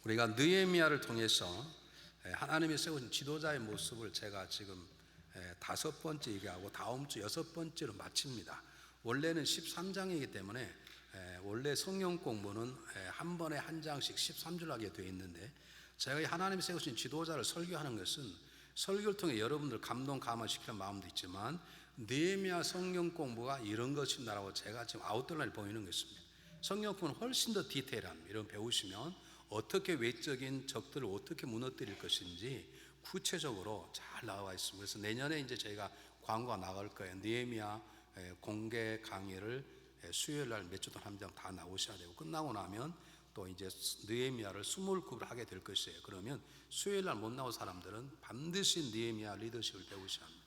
우리가 느헤미야를 통해서 하나님이 세우신 지도자의 모습을 제가 지금 5번째 얘기하고 다음 주 6번째로 마칩니다. 원래는 13장이기 때문에 원래 성경 공부는 한 번에 한 장씩 13줄 하게 되어 있는데, 제가 하나님이 세우신 지도자를 설교하는 것은 설교를 통해 여러분들 감동 감화시키는 마음도 있지만 느헤미야 성경 공부가 이런 것이다라고 제가 지금 아웃라인을 보이는 것입니다. 성경 공부는 훨씬 더 디테일합니다. 이런 배우시면 어떻게 외적인 적들을 어떻게 무너뜨릴 것인지 구체적으로 잘 나와 있습니다. 그래서 내년에 이제 저희가 광고가 나갈 거예요. 느헤미야 공개 강의를 수요일 날 몇 주 동안 한 장 다 나오셔야 되고, 끝나고 나면 또 이제 느헤미야를 스몰급을 하게 될 것이에요. 그러면 수요일 날 못 나온 사람들은 반드시 느헤미야 리더십을 배우셔야 합니다.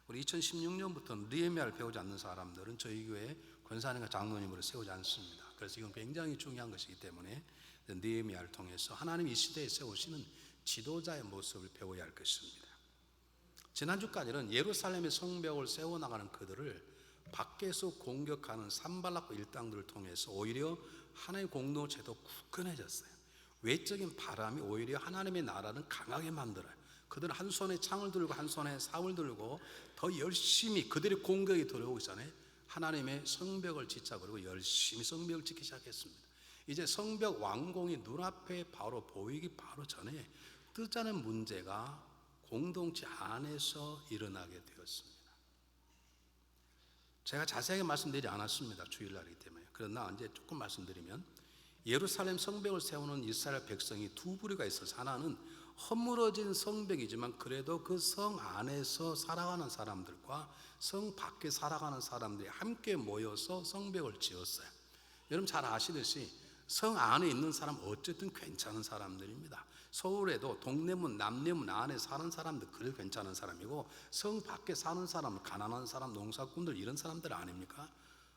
우리 2016년부터 느헤미야를 배우지 않는 사람들은 저희 교회 권사님과 장로님으로 세우지 않습니다. 그래서 이건 굉장히 중요한 것이기 때문에 느헤미야를 통해서 하나님이 이 시대에 세우시는 지도자의 모습을 배워야 할 것입니다. 지난주까지는 예루살렘의 성벽을 세워나가는 그들을 밖에서 공격하는 산발락과 일당들을 통해서 오히려 하나님의 공동체도 굳건해졌어요. 외적인 바람이 오히려 하나님의 나라는 강하게 만들어요. 그들은 한 손에 창을 들고 한 손에 삽을 들고 더 열심히 그들의 공격이 들어오기 전에 하나님의 성벽을 짓자 그러고 열심히 성벽을 짓기 시작했습니다. 이제 성벽 완공이 눈앞에 바로 보이기 바로 전에 뜨자는 문제가 공동체 안에서 일어나게 되었습니다. 제가 자세하게 말씀드리지 않았습니다. 주일날이기 때문에. 그러나 이제 조금 말씀드리면, 예루살렘 성벽을 세우는 이스라엘 백성이 두 부류가 있어서, 하나는 허물어진 성벽이지만 그래도 그 성 안에서 살아가는 사람들과 성 밖에 살아가는 사람들이 함께 모여서 성벽을 지었어요. 여러분 잘 아시듯이 성 안에 있는 사람은 어쨌든 괜찮은 사람들입니다. 서울에도 동대문, 남대문 안에 사는 사람들 그래 괜찮은 사람이고, 성 밖에 사는 사람은 가난한 사람, 농사꾼들 이런 사람들 아닙니까?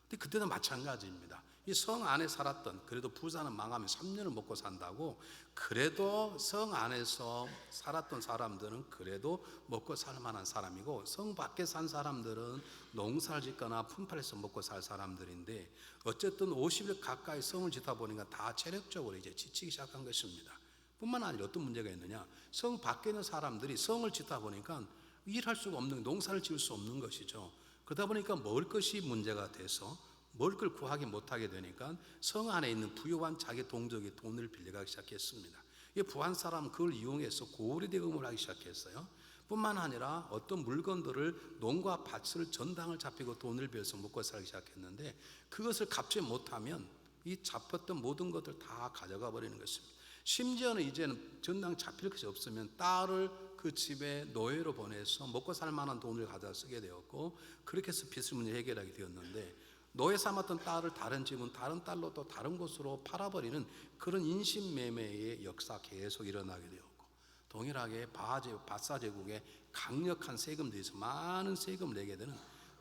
근데 그때도 마찬가지입니다. 이 성 안에 살았던, 그래도 부자는 망하면 3년을 먹고 산다고, 그래도 성 안에서 살았던 사람들은 그래도 먹고 살 만한 사람이고, 성 밖에 산 사람들은 농사를 짓거나 품팔에서 먹고 살 사람들인데, 어쨌든 50일 가까이 성을 짓다 보니까 다 체력적으로 이제 지치기 시작한 것입니다. 뿐만 아니라 어떤 문제가 있느냐, 성 밖에 있는 사람들이 성을 짓다 보니까 일할 수가 없는, 농사를 지을 수 없는 것이죠. 그러다 보니까 먹을 것이 문제가 돼서 먹을 걸 구하기 못하게 되니까 성 안에 있는 부유한 자기 동족이 돈을 빌려가기 시작했습니다. 이 부한 사람은 그걸 이용해서 고리 대금을 하기 시작했어요. 뿐만 아니라 어떤 물건들을 농과 밭을 전당을 잡히고 돈을 빌려서 먹고 살기 시작했는데, 그것을 갚지 못하면 이 잡혔던 모든 것들 다 가져가 버리는 것입니다. 심지어는 이제는 전당 잡힐 것이 없으면 딸을 그 집에 노예로 보내서 먹고 살 만한 돈을 가져다 쓰게 되었고, 그렇게 해서 빚을 문제 해결하게 되었는데, 노예 삼았던 딸을 다른 집은 다른 딸로 또 다른 곳으로 팔아버리는 그런 인신매매의 역사 계속 일어나게 되었고, 동일하게 바사 제국의 강력한 세금들에서 많은 세금을 내게 되는,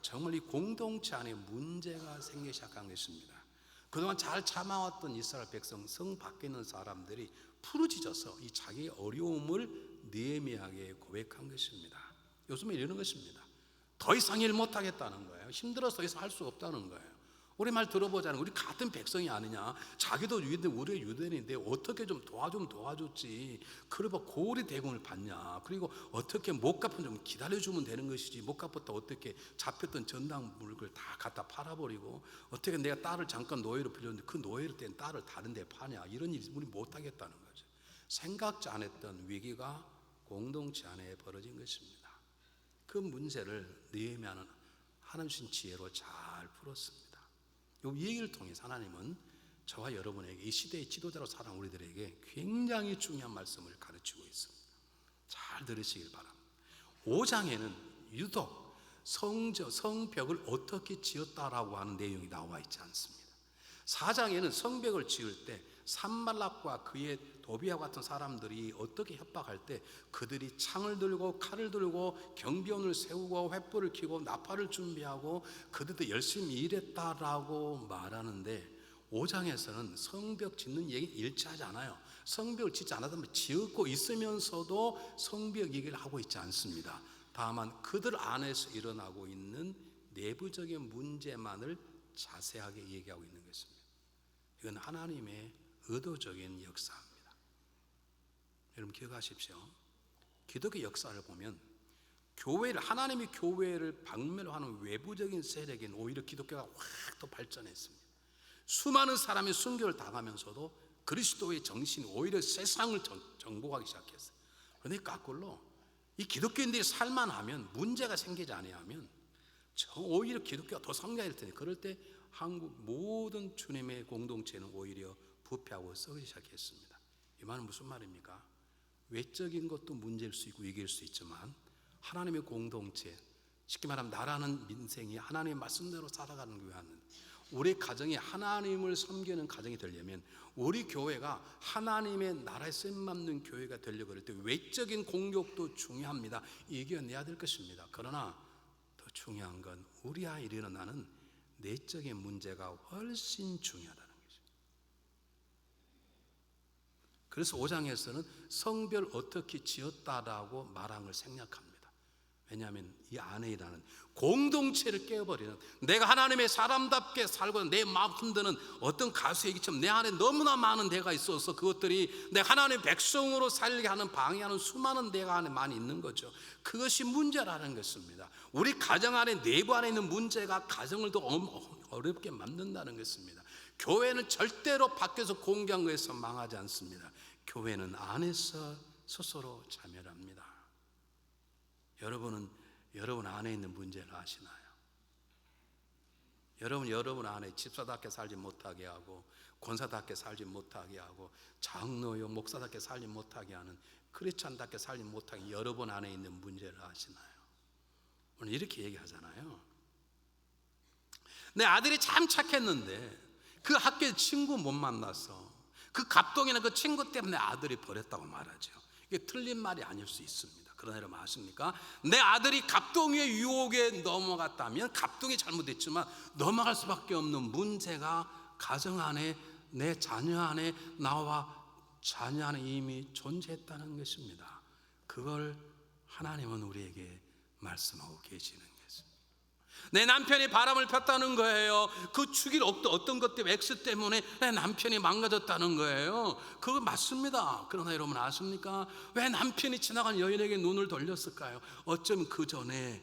정말 이 공동체 안에 문제가 생기기 시작한 것입니다. 그동안 잘 참아왔던 이스라엘 백성, 성 밖에 있는 사람들이 부르짖어서 이 자기의 어려움을 느헤미야에게 고백한 것입니다. 요즘에 이러는 것입니다. 더 이상 일 못하겠다는 거예요. 힘들어서 더 이상 할 수 없다는 거예요. 우리 말 들어보자면 우리 같은 백성이 아니냐, 자기도 유대인데 우리가 유대인인데 어떻게 좀 도와주면 도와줬지, 그래봐 고리 대금을 받냐, 그리고 어떻게 못 갚으면 좀 기다려주면 되는 것이지, 못 갚았다 어떻게 잡혔던 전당 물건을 다 갖다 팔아버리고, 어떻게 내가 딸을 잠깐 노예로 빌렸는데 그 노예를 뗀 딸을 다른 데 파냐, 이런 일이 우리 못하겠다는 거죠. 생각지 않았던 위기가 공동체 안에 벌어진 것입니다. 그 문제를 느헤미야는 하나님 주신 지혜로 잘 풀었습니다. 이 얘기를 통해서 하나님은 저와 여러분에게, 이 시대의 지도자로 살아온 우리들에게 굉장히 중요한 말씀을 가르치고 있습니다. 잘 들으시길 바랍니다. 5장에는 유독 성벽을 어떻게 지었다라고 하는 내용이 나와 있지 않습니다. 4장에는 성벽을 지을 때 산발락과 그의 도비와 같은 사람들이 어떻게 협박할 때 그들이 창을 들고 칼을 들고 경비원을 세우고 횃불을 켜고 나팔을 준비하고 그들도 열심히 일했다라고 말하는데, 5장에서는 성벽 짓는 얘기 일치하지 않아요. 성벽을 짓지 않았다면 지었고 있으면서도 성벽 얘기를 하고 있지 않습니다. 다만 그들 안에서 일어나고 있는 내부적인 문제만을 자세하게 얘기하고 있는 것입니다. 이건 하나님의 의도적인 역사입니다. 여러분 기억하십시오. 기독교 역사를 보면 교회를, 하나님의 교회를 박멸하는 외부적인 세력인 오히려 기독교가 확 더 발전했습니다. 수많은 사람이 순교를 당하면서도 그리스도의 정신이 오히려 세상을 정복하기 시작했어요. 그런데 거꾸로 이 기독교인들이 살만하면, 문제가 생기지 아니하면 오히려 기독교가 더 성장할 테니, 그럴 때 한국 모든 주님의 공동체는 오히려 부패하고 썩기 시작했습니다. 이 말은 무슨 말입니까? 외적인 것도 문제일 수 있고 위기일 수 있지만 하나님의 공동체, 쉽게 말하면 나라는 민생이 하나님의 말씀대로 살아가는 교회는, 우리 가정이 하나님을 섬기는 가정이 되려면, 우리 교회가 하나님의 나라에 쓰임받는 교회가 되려고 할 때 외적인 공격도 중요합니다. 이겨내야 될 것입니다. 그러나 더 중요한 건 우리 안에 일어나는 내적인 문제가 훨씬 중요하다는 거죠. 그래서 5장에서는 성별 어떻게 지었다라고 말한 걸 생략합니다. 왜냐하면 이 안에 일하는 공동체를 깨어버리는, 내가 하나님의 사람답게 살고 내 마음 흔드는 어떤 가수의 얘기처럼 내 안에 너무나 많은 데가 있어서 그것들이 내 하나님의 백성으로 살게 하는, 방해하는 수많은 데가 안에 많이 있는 거죠. 그것이 문제라는 것입니다. 우리 가정 안에, 내부 안에 있는 문제가 가정을 더 어렵게 만든다는 것입니다. 교회는 절대로 밖에서 공개한 거에서 망하지 않습니다. 교회는 안에서 스스로 자멸합니다. 여러분은 여러분 안에 있는 문제를 아시나요? 여러분 안에 집사답게 살지 못하게 하고, 권사답게 살지 못하게 하고, 장로요 목사답게 살지 못하게 하는, 크리스찬답게 살지 못하게 여러분 안에 있는 문제를 아시나요? 오늘 이렇게 얘기하잖아요. 내 아들이 참 착했는데 그 학교에 친구 못 만나서 그 갑동이나 그 친구 때문에 아들이 버렸다고 말하죠. 이게 틀린 말이 아닐 수 있습니다. 그러나 여러분 아십니까? 내 아들이 갑동의 유혹에 넘어갔다면, 갑동이 잘못했지만 넘어갈 수밖에 없는 문제가 가정 안에, 내 자녀 안에, 나와 자녀 안에 이미 존재했다는 것입니다. 그걸 하나님은 우리에게 말씀하고 계시는 것입니다. 내 남편이 바람을 폈다는 거예요. 그 죽일 어떤 것 때문에, X 때문에 내 남편이 망가졌다는 거예요. 그거 맞습니다. 그러나 여러분 아십니까? 왜 남편이 지나간 여인에게 눈을 돌렸을까요? 어쩌면 그 전에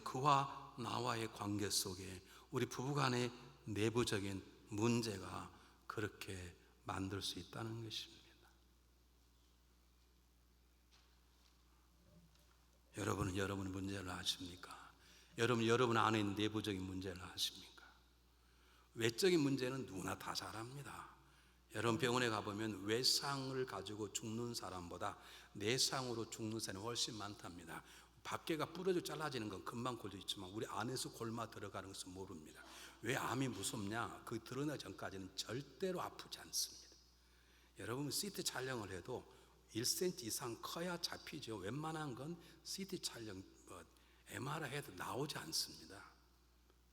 그와 나와의 관계 속에 우리 부부간의 내부적인 문제가 그렇게 만들 수 있다는 것입니다. 여러분은 여러분의 문제를 아십니까? 여러분 안에 있는 내부적인 문제를 아십니까? 외적인 문제는 누구나 다 잘 압니다. 여러분 병원에 가보면 외상을 가지고 죽는 사람보다 내상으로 죽는 사람이 훨씬 많답니다. 밖에가 부러져 잘라지는 건 금방 골져 있지만 우리 안에서 골마 들어가는 것은 모릅니다. 왜 암이 무섭냐? 그 드러나기 전까지는 절대로 아프지 않습니다. 여러분 CT 촬영을 해도 1cm 이상 커야 잡히죠. 웬만한 건 CT 촬영, MRI 해도 나오지 않습니다.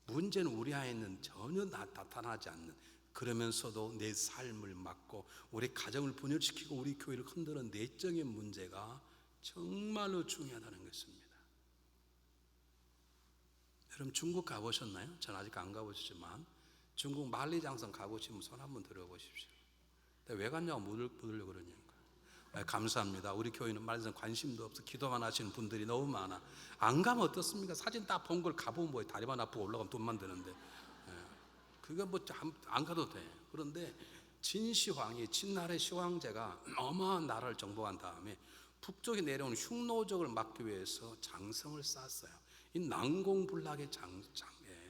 문제는 우리 안에 있는 전혀 나타나지 않는, 그러면서도 내 삶을 막고 우리 가정을 분열시키고 우리 교회를 흔드는 내적인 문제가 정말로 중요하다는 것입니다. 여러분 중국 가보셨나요? 저는 아직 안 가보셨지만 중국 만리장성 가보시면 손 한번 들어보십시오. 왜 갔냐고 묻으려고 그러냐고. 감사합니다. 우리 교회는 말해서 관심도 없어 기도만 하시는 분들이 너무 많아. 안 가면 어떻습니까? 사진 딱 본 걸 가보면 뭐예요? 다리만 아프고 올라가면 돈만 드는데. 그거 뭐 안 가도 돼. 그런데 진시황이, 진나라의 시황제가 어마어마한 나라를 정복한 다음에 북쪽에 내려오는 흉노적을 막기 위해서 장성을 쌓았어요. 이 난공불락의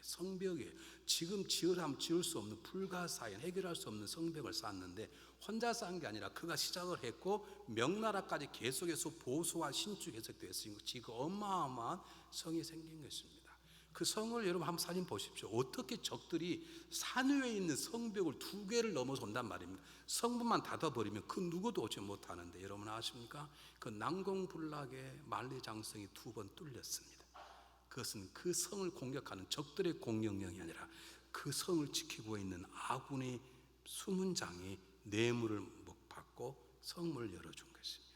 성벽이에요. 지금 지으라면 지을 수 없는, 불가사의, 해결할 수 없는 성벽을 쌓았는데 혼자 쌓은 게 아니라 그가 시작을 했고 명나라까지 계속해서 보수와 신축 계속되었으니까 지금 어마어마한 성이 생긴 것입니다. 그 성을 여러분 한번 사진 보십시오. 어떻게 적들이 산 위에 있는 성벽을 2개를 넘어서 온단 말입니다. 성문만 닫아버리면 그 누구도 오지 못하는데, 여러분 아십니까? 그 난공불락의 만리장성이 2번 뚫렸습니다. 그것은 그 성을 공격하는 적들의 공격령이 아니라 그 성을 지키고 있는 아군의 수문장이 뇌물을 못 받고 성문을 열어준 것입니다.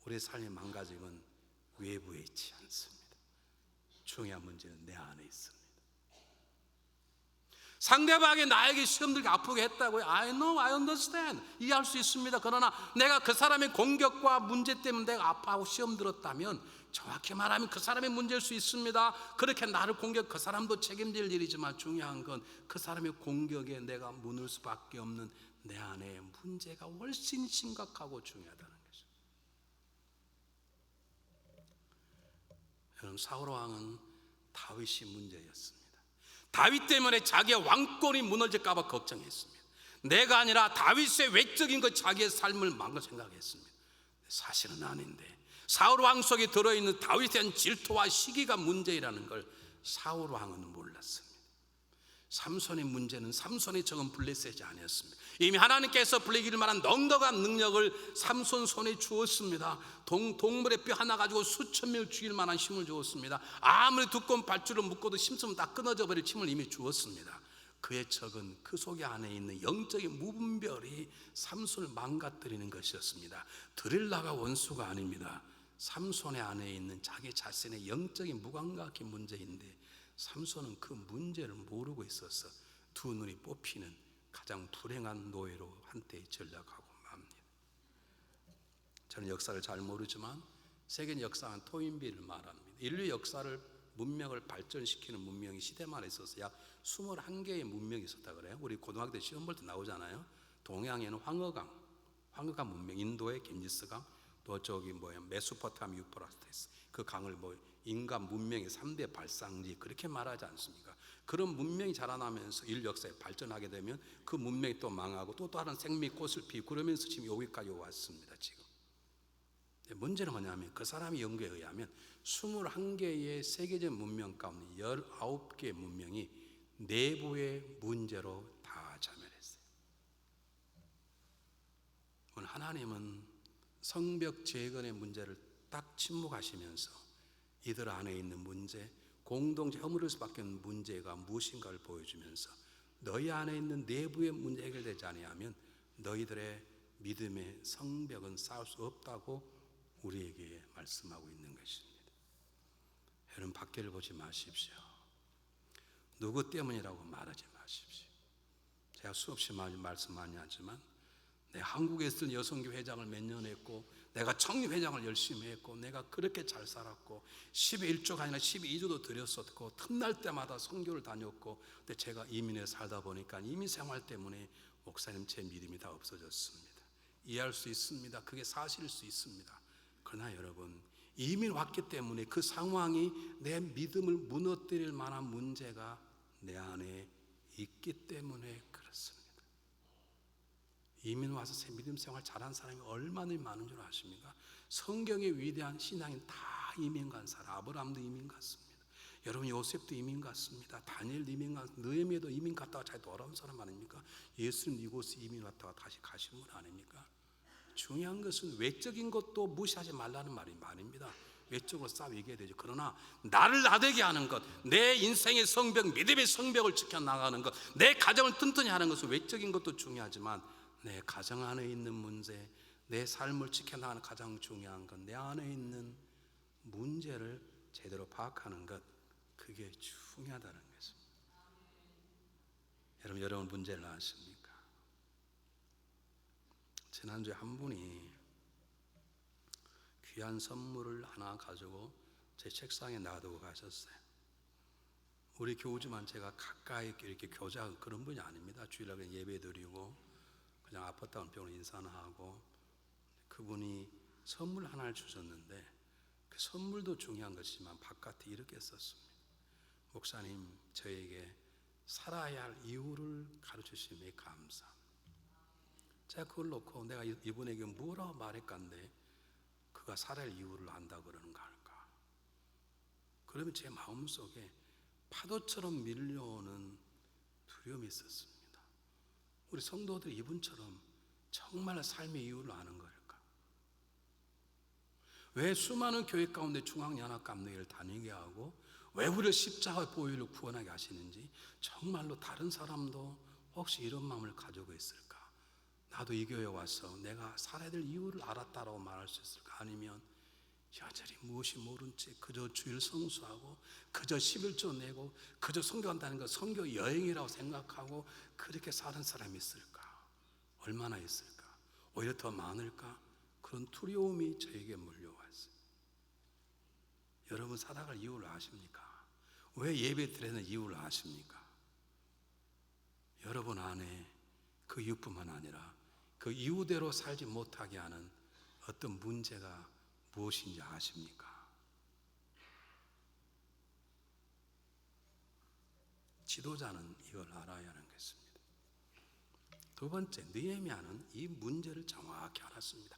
우리의 삶의 망가짐은 외부에 있지 않습니다. 중요한 문제는 내 안에 있습니다. 상대방이 나에게 시험 들게 아프게 했다고요? I know, I understand. 이해할 수 있습니다. 그러나 내가 그 사람의 공격과 문제 때문에 내가 아파하고 시험 들었다면 정확히 말하면 그 사람의 문제일 수 있습니다. 그렇게 나를 공격, 그 사람도 책임질 일이지만 중요한 건 그 사람의 공격에 내가 무너질 수밖에 없는 내 안에 문제가 훨씬 심각하고 중요하다는 것이죠. 여러분, 사울 왕은 다윗이 문제였습니다. 다윗 때문에 자기의 왕권이 무너질까 봐 걱정했습니다. 내가 아니라 다윗의 외적인 것, 자기의 삶을 망가 생각했습니다. 사실은 아닌데 사울 왕 속에 들어있는 다윗에 대한 질투와 시기가 문제라는 걸 사울 왕은 몰랐습니다. 삼손의 문제는 삼손의 적은 블레셋이 아니었습니다. 이미 하나님께서 불리길 만한 넉넉한 능력을 삼손 손에 주었습니다. 동물의 뼈 하나 가지고 수천 명을 죽일 만한 힘을 주었습니다. 아무리 두꺼운 밧줄을 묶어도 심으면 다 끊어져 버릴 힘을 이미 주었습니다. 그의 적은 그 속에 안에 있는 영적인 무분별이 삼손을 망가뜨리는 것이었습니다. 드릴라가 원수가 아닙니다. 삼손의 안에 있는 자기 자신의 영적인 무감각의 문제인데 삼손은 그 문제를 모르고 있어서 두 눈이 뽑히는 가장 불행한 노예로 한때 전락하고 맙니다. 저는 역사를 잘 모르지만 세계 역사는 토인비를 말합니다. 인류 역사를 문명을 발전시키는 문명이 시대만에 있어서 약 21개의 문명이 있었다 그래요. 우리 고등학교 때 시험 볼 때 나오잖아요. 동양에는 황허강 문명, 인도의 겐지스강, 또 저기 메소포타미아 유프라테스, 그 강을 인간 문명의 3대 발상지 그렇게 말하지 않습니까? 그런 문명이 자라나면서 인류 역사에 발전하게 되면 그 문명이 또 망하고 또 다른 생명꽃을 피우고 그러면서 지금 여기까지 왔습니다. 지금 문제는 뭐냐면 그 사람의 연구에 의하면 21개의 세계적 문명 가운데 19개의 문명이 내부의 문제로 다 자멸했어요. 하나님은 성벽 재건의 문제를 딱 침묵하시면서 이들 안에 있는 문제, 공동체 허물을 수밖에 없는 문제가 무엇인가를 보여주면서 너희 안에 있는 내부의 문제 해결되지 않으면 너희들의 믿음의 성벽은 쌓을 수 없다고 우리에게 말씀하고 있는 것입니다. 여러분, 밖에를 보지 마십시오. 누구 때문이라고 말하지 마십시오. 제가 수없이 말씀 많이 하지만 내 한국에 있을 여성교 회장을 몇 년 했고 내가 청년회장을 열심히 했고 내가 그렇게 잘 살았고 11조가 아니라 12조도 드렸었고 틈날 때마다 선교를 다녔고 근데 제가 이민에 살다 보니까 이민 생활 때문에 목사님 제 믿음이 다 없어졌습니다. 이해할 수 있습니다. 그게 사실일 수 있습니다. 그러나 여러분, 이민 왔기 때문에 그 상황이 내 믿음을 무너뜨릴 만한 문제가 내 안에 있기 때문에 그렇습니다. 이민 와서 새 믿음 생활 잘한 사람이 얼마나 많은 줄 아십니까? 성경의 위대한 신앙인 다 이민 간 사람. 아브라함도 이민 갔습니다. 여러분, 요셉도 이민 갔습니다. 다니엘도 이민 갔습니다. 느헤미야도 이민 갔다가 잘 돌아온 사람 아닙니까? 예수님 이곳에 이민 왔다가 다시 가신 분 아닙니까? 중요한 것은 외적인 것도 무시하지 말라는 말입니다. 외적으로 싸워 얘기해야 되죠. 그러나 나를 나되게 하는 것, 내 인생의 성벽, 믿음의 성벽을 지켜나가는 것, 내 가정을 튼튼히 하는 것은 외적인 것도 중요하지만 내 가정 안에 있는 문제, 내 삶을 지켜나가는 가장 중요한 건 내 안에 있는 문제를 제대로 파악하는 것, 그게 중요하다는 것입니다. 여러분 문제를 아십니까? 지난주에 한 분이 귀한 선물을 하나 가지고 제 책상에 놔두고 가셨어요. 우리 교우지만 제가 가까이 이렇게 교제하는 그런 분이 아닙니다. 주일날 예배 드리고 그냥 아팠다는 병으로 인사나 하고, 그분이 선물 하나를 주셨는데 그 선물도 중요한 것이지만 바깥에 이렇게 썼습니다. 목사님, 저에게 살아야 할 이유를 가르치심에 감사합니다. 제가 그걸 놓고 내가 이분에게 뭐라고 말할까인데 그가 살아야 할 이유를 안다고 그러는가 할까? 그러면 제 마음속에 파도처럼 밀려오는 두려움이 있었습니다. 우리 성도들이 이분처럼 정말 삶의 이유를 아는 걸까? 왜 수많은 교회 가운데 중앙연합감리회를 다니게 하고 왜 우리를 십자가의 보혈로 구원하게 하시는지 정말로 다른 사람도 혹시 이런 마음을 가지고 있을까? 나도 이 교회에 와서 내가 살아야 될 이유를 알았다라고 말할 수 있을까? 아니면 여전히 무엇이 모른 채 그저 주일 성수하고 그저 11조 내고 그저 성교한다는 거 성교 여행이라고 생각하고 그렇게 사는 사람이 있을까? 얼마나 있을까? 오히려 더 많을까? 그런 두려움이 저에게 몰려왔어요. 여러분 살아갈 이유를 아십니까? 왜 예배 드리는 이유를 아십니까? 여러분 안에 그 이유뿐만 아니라 그 이유대로 살지 못하게 하는 어떤 문제가 무엇인지 아십니까? 지도자는 이걸 알아야 하는 것입니다. 두 번째, 느헤미야는 이 문제를 정확히 알았습니다.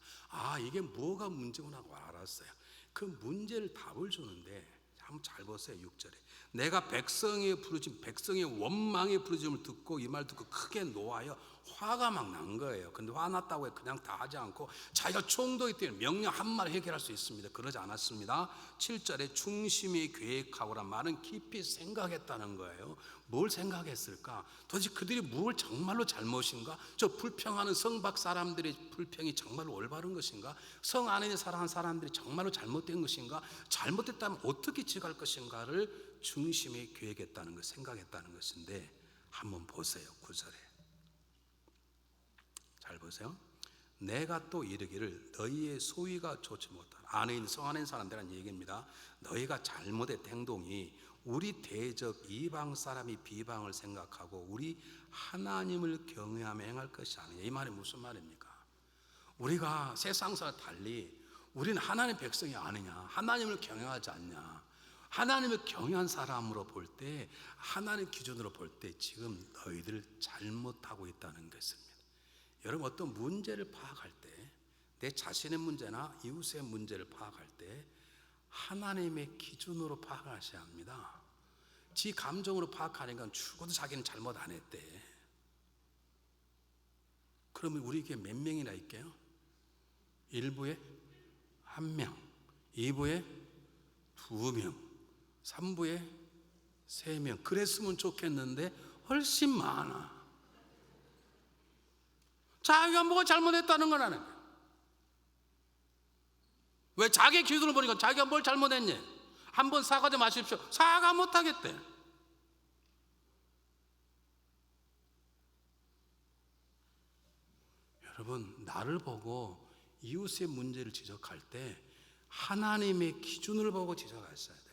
이게 뭐가 문제구나 하고 알았어요. 그 문제를 답을 주는데 한번 잘 보세요. 6절에 내가 백성의 부르짖음, 백성의 원망의 부르짖음을 듣고 이 말 듣고 크게 노하여 화가 막 난 거예요. 근데 화났다고 해 그냥 다 하지 않고 자기가 총독이 되면 명령 한 말 해결할 수 있습니다. 그러지 않았습니다. 7절에 중심이 계획하고란 말은 깊이 생각했다는 거예요. 뭘 생각했을까? 도대체 그들이 뭘 정말로 잘못인가? 저 불평하는 성 밖 사람들의 불평이 정말로 올바른 것인가? 성 안에 살아가는 사람들이 정말로 잘못된 것인가? 잘못됐다면 어떻게 지갈 것인가를 중심이 계획했다는 것, 생각했다는 것인데 한번 보세요. 9절에 잘 보세요. 내가 또 이르기를 너희의 소위가 좋지 못하라. 안에 있는 성 안에 있는 사람들이라는 얘기입니다. 너희가 잘못된 행동이 우리 대적 이방 사람이 비방을 생각하고 우리 하나님을 경외하며 행할 것이 아니냐. 이 말이 무슨 말입니까? 우리가 세상과 달리 우리는 하나님의 백성이 아니냐, 하나님을 경외하지 않냐, 하나님을 경외한 사람으로 볼 때, 하나님 기준으로 볼 때 지금 너희들 잘못하고 있다는 것입니다. 여러분 어떤 문제를 파악할 때, 내 자신의 문제나 이웃의 문제를 파악할 때 하나님의 기준으로 파악하셔야 합니다. 지 감정으로 파악하니까 죽어도 자기는 잘못 안 했대. 그러면 우리에게 몇 명이나 있게요? 1부에 1명, 2부에 2명, 3부에 3명. 그랬으면 좋겠는데 훨씬 많아. 자기가 뭐가 잘못했다는 건 아는 거야. 왜? 자기 기준으로 보니까 자기가 뭘 잘못했니? 한번 사과 좀 하십시오. 사과 못하겠대. 여러분 나를 보고 이웃의 문제를 지적할 때 하나님의 기준을 보고 지적하셔야 돼요.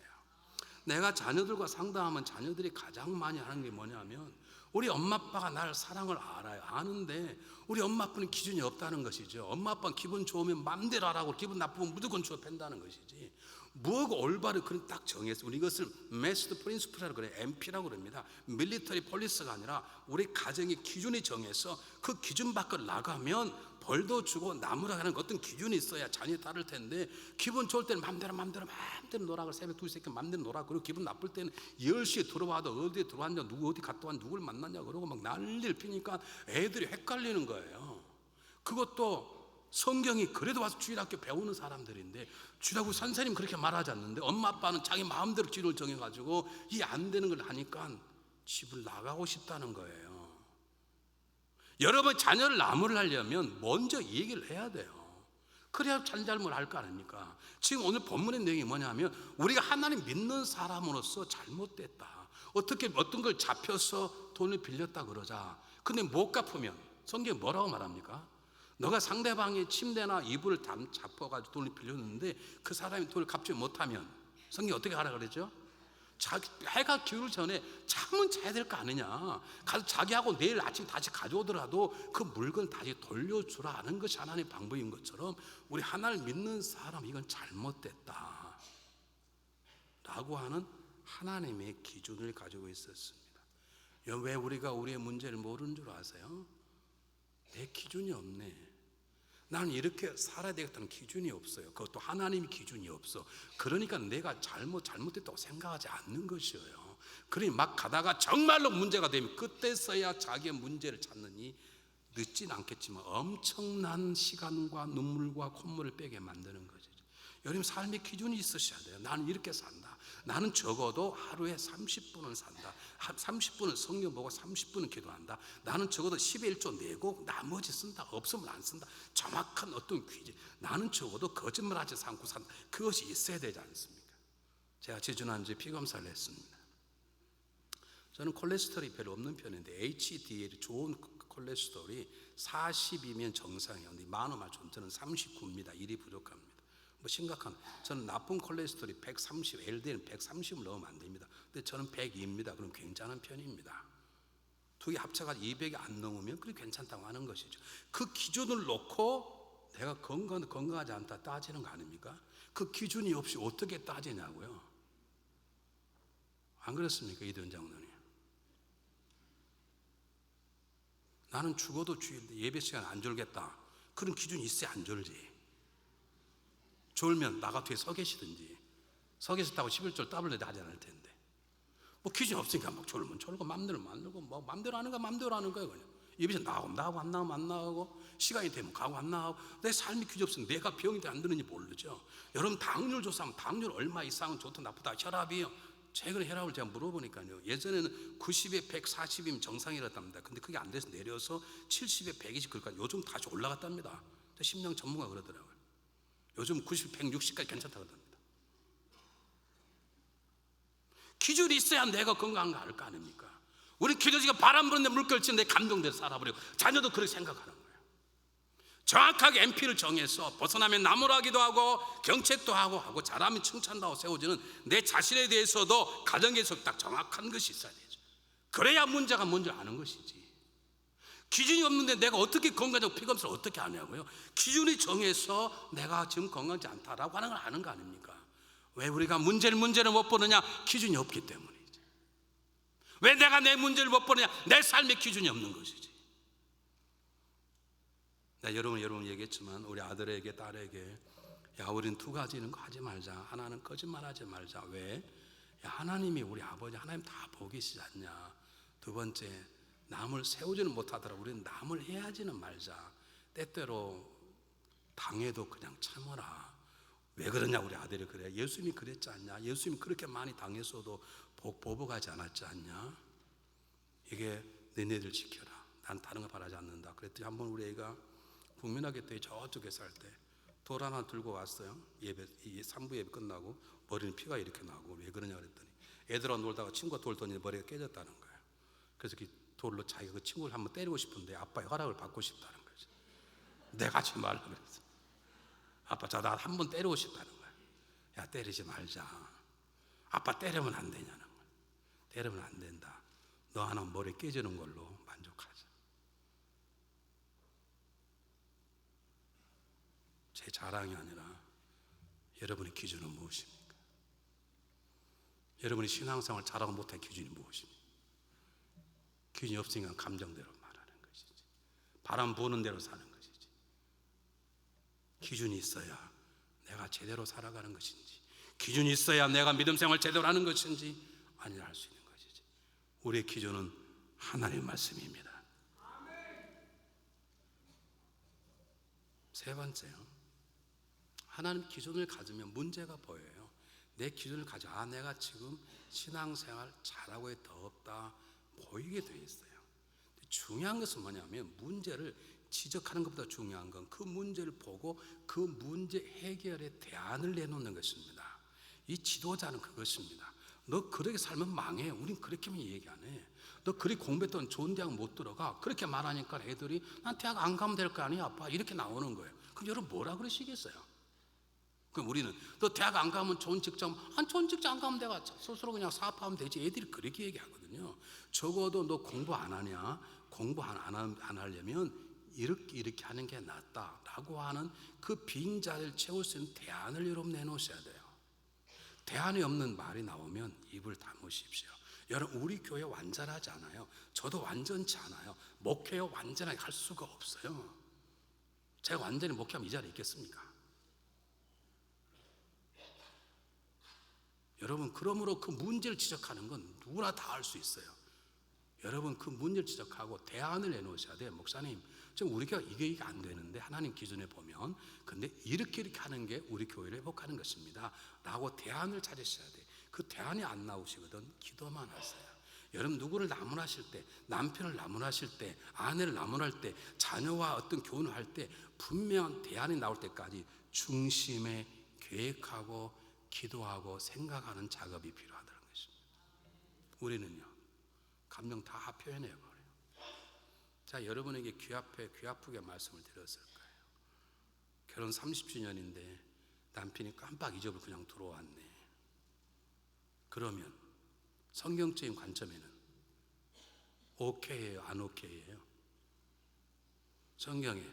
내가 자녀들과 상담하면 자녀들이 가장 많이 하는 게 뭐냐면 우리 엄마 아빠가 나를 사랑을 알아요. 아는데 우리 엄마 아빠는 기준이 없다는 것이죠. 엄마 아빠는 기분 좋으면 맘대로 하라고, 기분 나쁘면 무조건 주어팬다는 것이지. 뭐가 올바른 그런 딱 정했어. 우리 이것을 메스드 프린스플이라고 그래. MP라고 그럽니다. 밀리터리 폴리스가 아니라 우리 가정의 기준이 정해서 그 기준 밖을 나가면 벌도 주고 나무라 하는 어떤 기준이 있어야 자녀에 따를 텐데, 기분 좋을 때는 맘대로 놀아. 새벽 2시 에 맘대로 놀아. 그리고 기분 나쁠 때는 10시에 들어와도 어디에 들어왔냐, 누구 어디 갔다 왔냐, 누굴 만났냐 그러고 막 난리를 피니까 애들이 헷갈리는 거예요. 그것도 성경이 그래도 와서 주일학교 배우는 사람들인데 주일학교 선생님 그렇게 말하지 않는데 엄마 아빠는 자기 마음대로 기준을 정해가지고 이 안 되는 걸 하니까 집을 나가고 싶다는 거예요. 여러분 자녀를 나무를 하려면 먼저 얘기를 해야 돼요. 그래야 잘못을 할 거 아닙니까? 지금 오늘 본문의 내용이 뭐냐면 우리가 하나님 믿는 사람으로서 잘못됐다. 어떻게 어떤 걸 잡혀서 돈을 빌렸다 그러자. 근데 못 갚으면 성경이 뭐라고 말합니까? 너가 상대방의 침대나 이불을 잡아가지고 돈을 빌렸는데 그 사람이 돈을 갚지 못하면 성경이 어떻게 하라 그러죠? 해가 기울 전에 잠은 자야 될 거 아니냐. 가서 자기하고 내일 아침 다시 가져오더라도 그 물건 다시 돌려주라 하는 것이 하나님의 방법인 것처럼 우리 하나님을 믿는 사람 이건 잘못됐다 라고 하는 하나님의 기준을 가지고 있었습니다. 왜 우리가 우리의 문제를 모르는 줄 아세요? 내 기준이 없네. 나는 이렇게 살아야 되겠다는 기준이 없어요. 그것도 하나님의 기준이 없어. 그러니까 내가 잘못됐다고 생각하지 않는 것이에요. 그러니 막 가다가 정말로 문제가 되면 그때서야 자기의 문제를 찾느니 늦진 않겠지만 엄청난 시간과 눈물과 콧물을 빼게 만드는 거죠. 여러분 삶의 기준이 있으셔야 돼요. 나는 이렇게 산다. 나는 적어도 하루에 30분은 산다. 30분은 성경 보고 30분은 기도한다. 나는 적어도 10의 1조 내고 나머지 쓴다. 없으면 안 쓴다. 정확한 어떤 귀지. 나는 적어도 거짓말하지 않고 산다. 그것이 있어야 되지 않습니까? 제가 지지난주에 피검사를 했습니다. 저는 콜레스테롤이 별로 없는 편인데 HDL이 좋은 콜레스테롤이 40이면 정상이에요. 근데 많은 말 좀 저는 39입니다. 1이 부족합니다. 뭐 심각한, 저는 나쁜 콜레스테롤이 130, LDL은 130을 넣으면 안 됩니다. 근데 저는 102입니다. 그럼 괜찮은 편입니다. 두 개 합쳐가지고 200이 안 넘으면 그게 괜찮다고 하는 것이죠. 그 기준을 놓고 내가 건강하지 않다 따지는 거 아닙니까? 그 기준이 없이 어떻게 따지냐고요. 안 그렇습니까, 이대원 장로님? 나는 죽어도 주일 예배 시간 안 졸겠다. 그런 기준이 있어야 안 졸지. 졸면 나가 뒤에 서 계시든지, 서 계셨다고 11절 따블레 하지 않을 텐데. 뭐 기준이 없으니까 막 졸면 졸고 맘대로 만들고 뭐 맘대로 하는 거 맘대로 하는 거예요. 그냥 예배에서 나오고 안 나오면 안 나오고, 시간이 되면 가고 안 나오고. 내 삶이 규제 없으면 내가 병이 안 드는지 모르죠. 여러분 당뇨 조사하면 당뇨 얼마 이상은 좋다 나쁘다. 혈압이요. 최근에 혈압을 제가 물어보니까요, 예전에는 90에 140이면 정상이었답니다. 근데 그게 안 돼서 내려서 70에 120, 그러니까 요즘 다시 올라갔답니다. 심장 전문가가 그러더라고요. 요즘 90, 160까지 괜찮다고 합니다. 기준이 있어야 내가 건강한 거 알 거 아닙니까? 우리 기도지가 바람 부는데 물결치는데 감동돼서 살아버리고, 자녀도 그렇게 생각하는 거예요. 정확하게 MP를 정해서 벗어나면 나무라기도 하고 경책도 하고 잘하면 칭찬도 하고 세워지는 내 자신에 대해서도 가정에서 딱 정확한 것이 있어야 되죠. 그래야 문제가 뭔지 아는 것이지. 기준이 없는데 내가 어떻게 건강하고 피검사를 어떻게 하냐고요. 기준이 정해서 내가 지금 건강하지 않다라고 하는 걸 아는 거 아닙니까? 왜 우리가 문제를 못 보느냐? 기준이 없기 때문이지. 왜 내가 내 문제를 못 보느냐? 내 삶의 기준이 없는 것이지. 여러분 얘기했지만 우리 아들에게 딸에게, 야 우린 두 가지는 거 하지 말자. 하나는 거짓말하지 말자. 왜? 야, 하나님이 우리 아버지 하나님 다 보고 계시지 않냐. 두 번째, 남을 세우지는 못하더라도 우리는 남을 해하지는 말자. 때때로 당해도 그냥 참아라. 왜 그러냐? 우리 아들이 그래. 예수님이 그랬지 않냐? 예수님이 그렇게 많이 당했어도 보복하지 않았지 않냐? 이게 너네들 지켜라. 난 다른 거 바라지 않는다. 그랬더니 한번 우리 애가 국민학교 때 저쪽에 살 때 돌 하나 들고 왔어요. 예배 3부 예배 끝나고 머리는 피가 이렇게 나고. 왜 그러냐 그랬더니 애들하고 놀다가 친구가 돌 던지니 머리가 깨졌다는 거예요. 그래서 그 돌로 자기가 그 친구를 한번 때리고 싶은데 아빠의 허락을 받고 싶다는 거죠. 내가 하지 말라 그랬어. 아빠 나 한 번 때리고 싶다는 거야. 야 때리지 말자. 아빠 때리면 안 되냐는 거야. 때리면 안 된다. 너 하나 머리 깨지는 걸로 만족하자. 제 자랑이 아니라 여러분의 기준은 무엇입니까? 여러분이 신앙생활 잘하고 못할 기준이 무엇입니까? 기준이 없으니까 감정대로 말하는 것이지. 바람 부는 대로 사는 것이지. 기준이 있어야 내가 제대로 살아가는 것인지, 기준이 있어야 내가 믿음생활 제대로 하는 것인지 아니라 할 수 있는 것이지. 우리의 기준은 하나님의 말씀입니다. 세 번째요, 하나님 기준을 가지면 문제가 보여요. 내 기준을 가지고 내가 지금 신앙생활 잘하고 더 없다 보이게 돼 있어요. 중요한 것은 뭐냐면 문제를 지적하는 것보다 중요한 건 그 문제를 보고 그 문제 해결의 대안을 내놓는 것입니다. 이 지도자는 그것입니다. 너 그렇게 살면 망해. 우린 그렇게만 얘기 안 해. 너 그리 공부했던 좋은 대학 못 들어가. 그렇게 말하니까 애들이 난 대학 안 가면 될 거 아니야 아빠, 이렇게 나오는 거예요. 그럼 여러분 뭐라 그러시겠어요? 그럼 우리는 너 대학 안 가면 좋은 직장, 좋은 직장 안 가면 내가 스스로 그냥 사업하면 되지. 애들이 그렇게 얘기하거든요. 적어도 너 공부 안 하냐? 공부 안 하려면 이렇게 하는 게 낫다라고 하는 그 빈자리를 채울 수 있는 대안을 여러분 내놓으셔야 돼요. 대안이 없는 말이 나오면 입을 다무십시오. 여러분 우리 교회 완전하지 않아요. 저도 완전치 않아요. 목회요 완전하게 할 수가 없어요. 제가 완전히 목회하면 이 자리에 있겠습니까? 여러분 그러므로 그 문제를 지적하는 건 누구나 다 할 수 있어요. 여러분 그 문제를 지적하고 대안을 내놓으셔야 돼요. 목사님 좀 우리가 이게 안 되는데 하나님 기준에 보면 근데 이렇게 하는 게 우리 교회를 회복하는 것입니다 라고 대안을 찾으셔야 돼. 그 대안이 안 나오시거든. 기도만 하세요. 여러분 누구를 나무라실 때, 남편을 나무라실 때, 아내를 나무랄 때, 자녀와 어떤 교훈을 할 때 분명한 대안이 나올 때까지 중심에 계획하고 기도하고 생각하는 작업이 필요하다는 것입니다. 우리는요 감정 다 표현해 버려요. 자, 여러분에게 귀 아프게 말씀을 드렸을 거예요. 결혼 30주년인데 남편이 깜빡 잊어버리고 그냥 들어왔네. 그러면 성경적인 관점에는 오케이예요, 안 오케이예요? 성경에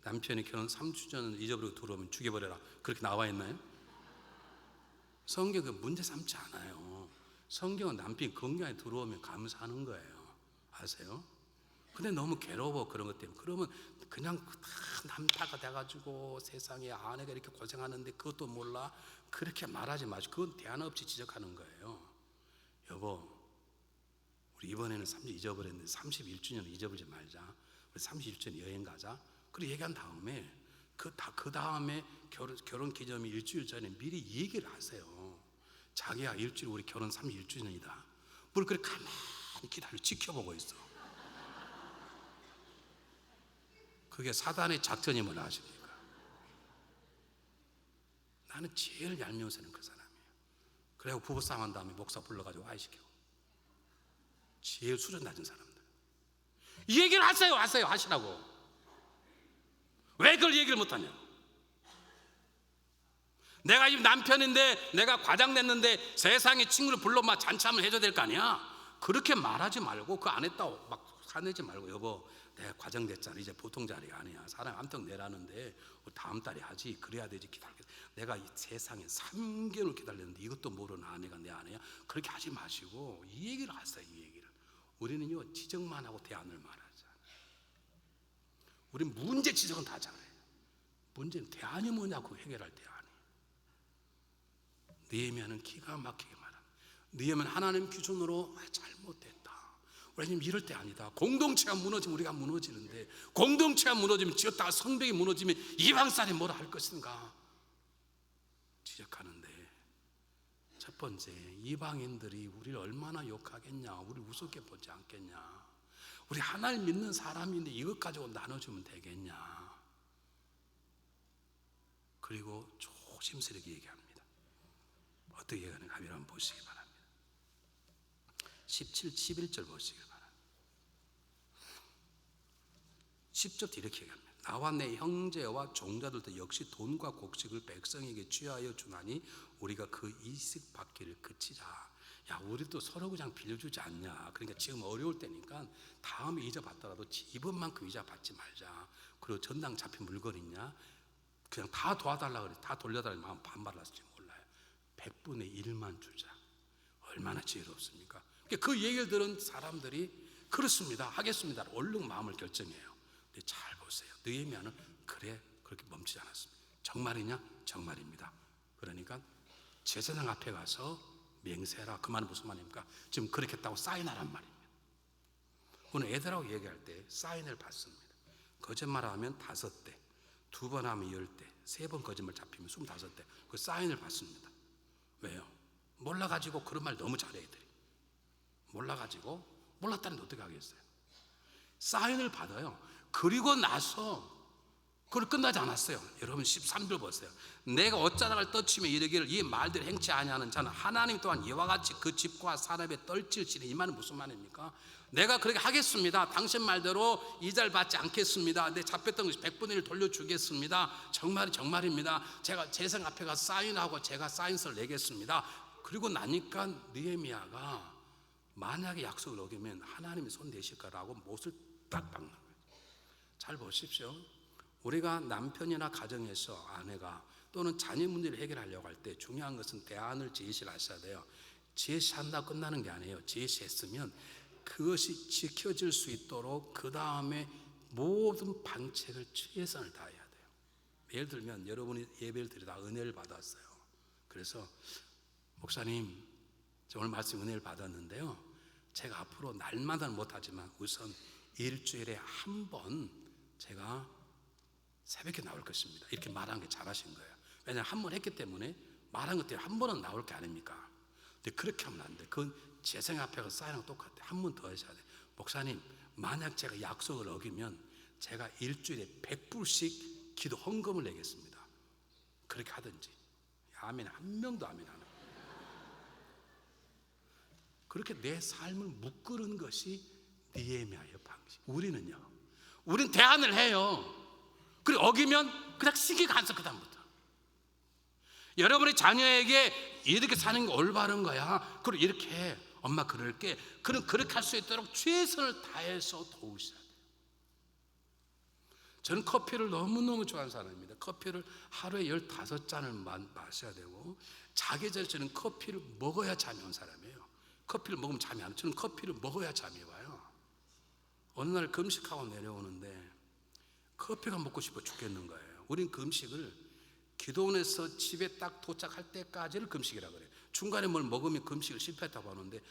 남편이 결혼 3주년을 잊어버리고 들어오면 죽여버려라 그렇게 나와 있나요? 성경은 문제 삼지 않아요. 성경은 남편이 건강에 들어오면 감사하는 거예요. 아세요? 근데 너무 괴로워 그런 것 때문에 그러면 그냥 다 남타가 돼가지고 세상에 아내가 이렇게 고생하는데 그것도 몰라 그렇게 말하지 마시고 그건 대안 없이 지적하는 거예요. 여보 우리 이번에는 30 잊어버렸는데 31주년을 잊어버리지 말자. 우리 31주년 여행 가자. 그리고 얘기한 다음에 그 다음에 결혼 기념일 일주일 전에 미리 얘기를 하세요. 자기야 일주일 우리 결혼 31주년이다. 뭘 그렇게 가만히 기다려 지켜보고 있어. 그게 사단의 작전이 뭐라 하십니까? 나는 제일 얄미운 사람은 그 사람이에요. 그래고 부부싸움 한 다음에 목사 불러가지고 화해시키고 제일 수준 낮은 사람들 이 얘기를 하시라고. 왜 그걸 얘기를 못하냐? 내가 지금 남편인데 내가 과장됐는데 세상에 친구를 불러 막 잔치 한번 해줘야 될 거 아니야? 그렇게 말하지 말고 그 안 했다고 막 화내지 말고 여보 내가 과장됐잖아. 이제 보통 자리가 아니야. 사람 암탉 내라는데 다음 달에 하지. 그래야 되지. 기다리겠다. 내가 이 세상에 3개월 기다렸는데 이것도 모르는 아내가 내 아내야. 그렇게 하지 마시고 이 얘기를 하세요. 이 얘기를. 우리는요 지적만 하고 대안을 말하잖아요. 우리는 문제 지적은 다 잘해요. 문제는 대안이 뭐냐고 해결할 대안이. 느헤미야는 기가 막히게 말합니다. 느헤미야는 하나님 기준으로 잘못됐다. 왜냐면 이럴 때 아니다. 공동체가 무너지면 우리가 무너지는데 공동체가 무너지면 지었다가 성벽이 무너지면 이방 사람이 뭐라 할 것인가 지적하는데 첫 번째 이방인들이 우리를 얼마나 욕하겠냐. 우리 우습게 보지 않겠냐. 우리 하나님 믿는 사람인데 이것 가지고 나눠주면 되겠냐. 그리고 조심스럽게 얘기합니다. 어떻게 얘기하는가 한번 보시기 바랍니다. 17, 11절 보시기 바랍니다. 10절 이렇게 얘기합니다. 나와 내 형제와 종자들도 역시 돈과 곡식을 백성에게 취하여 주나니 우리가 그 이식 받기를 그치자. 야 우리도 서로 그냥 빌려주지 않냐. 그러니까 지금 어려울 때니까 다음에 이자 받더라도 이번만큼 이자 받지 말자. 그리고 전당 잡힌 물건 있냐 그냥 다 도와달라 그래. 다 돌려달라는 마음 반발할지 몰라요. 100분의 1만 주자. 얼마나 지혜롭습니까? 그 얘기를 들은 사람들이 그렇습니다 하겠습니다 얼른 마음을 결정해요. 근데 잘 보세요. 느헤미야는 그래 그렇게 멈추지 않았습니다. 정말이냐? 정말입니다. 그러니까 제사장 앞에 가서 맹세해라. 그 말은 무슨 말입니까? 지금 그렇게 했다고 사인하란 말입니다. 오늘 애들하고 얘기할 때 사인을 받습니다. 거짓말하면 5대, 2번 하면 10대, 3번 거짓말 잡히면 25대. 그 사인을 받습니다. 왜요? 몰라가지고 그런 말 너무 잘해 애들이. 몰라가지고 몰랐다는데 어떻게 하겠어요? 사인을 받아요. 그리고 나서 그걸 끝나지 않았어요. 여러분 13절 보세요. 내가 어쩌다가 떨치며 이르기를 이 말들 행치 아니하는 자는 하나님 또한 이와 같이 그 집과 사람에 떨칠지니. 이 말은 무슨 말입니까? 내가 그렇게 하겠습니다. 당신 말대로 이자를 받지 않겠습니다. 내 잡혔던 것이 100분의 1 돌려주겠습니다. 정말입니다. 제가 재상 앞에 가서 사인하고 제가 사인서를 내겠습니다. 그리고 나니까 느헤미야가 만약에 약속을 어기면 하나님이 손 대실 거라고 못을 딱 박는 거예요. 잘 보십시오. 우리가 남편이나 가정에서 아내가 또는 자녀 문제를 해결하려고 할 때 중요한 것은 대안을 제시를 하셔야 돼요. 제시한다고 끝나는 게 아니에요. 제시했으면 그것이 지켜질 수 있도록 그 다음에 모든 방책을 최선을 다해야 돼요. 예를 들면 여러분이 예배를 드리다 은혜를 받았어요. 그래서 목사님 저 오늘 말씀 은혜를 받았는데요 제가 앞으로 날마다는 못하지만 우선 일주일에 한 번 제가 새벽에 나올 것입니다. 이렇게 말하는 게 잘하신 거예요. 왜냐하면 한 번 했기 때문에 말한 것 때문에 한 번은 나올 게 아닙니까? 근데 그렇게 하면 안 돼. 그건 재생 앞에가 쌓이는 거 똑같아. 한 번 더 하셔야 돼. 목사님, 만약 제가 약속을 어기면 제가 일주일에 100불씩 기도 헌금을 내겠습니다. 그렇게 하든지. 아멘. 한 명도 아멘 안 하고. 그렇게 내 삶을 묶으는 것이 느헤미야의 방식. 우린 대안을 해요. 그리고 어기면 그냥 시기 간섭. 그다음부터 여러분의 자녀에게 이렇게 사는 게 올바른 거야. 그리고 이렇게 해. 엄마 그럴게. 그럼 그렇게 할 수 있도록 최선을 다해서 도우셔야 돼요. 저는 커피를 너무너무 좋아하는 사람입니다. 커피를 하루에 15잔을 마셔야 되고, 자기 전에 저는 커피를 먹어야 잠이 온 사람이에요. 커피를 먹으면 잠이 안 와요. 저는 커피를 먹어야 잠이 와요. 어느 날 금식하고 내려오는데 커피가 먹고 싶어 죽겠는 거예요. 우린 금식을 기도원에서 집에 딱 도착할 때까지를 금식이라고 그래요. 중간에 뭘 먹으면 금식을 실패했다고 하는데,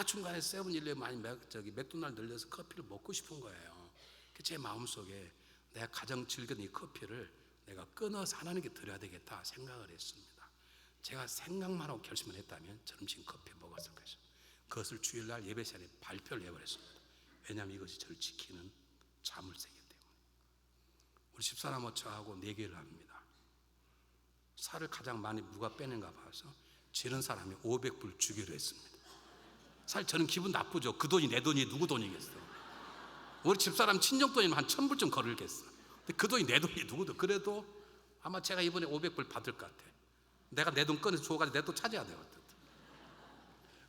중간에 세븐일레븐 맥도날드 들려서 커피를 먹고 싶은 거예요. 제 마음속에 내가 가장 즐기는 이 커피를 내가 끊어서 하나님께 드려야 되겠다 생각을 했습니다. 제가 생각만 하고 결심을 했다면 저는 지금 커피 먹었을 것이죠. 그것을 주일날 예배 시간에 발표를 해버렸습니다. 왜냐하면 이것이 저를 지키는 자물쇠이기 때문에. 우리 집사람하고 저하고 내기를 합니다. 살을 가장 많이 누가 빼는가 봐서 지는 사람이 500불 주기로 했습니다. 사실 저는 기분 나쁘죠. 그 돈이 내 돈이 누구 돈이겠어요. 우리 집사람 친정 돈이면 한 1000불 걸을겠어. 근데 그 돈이 내 돈이 누구도. 그래도 아마 제가 이번에 500불 받을 것 같아. 내가 내 돈 꺼내서 줘가지고 내 돈 찾아야 돼요.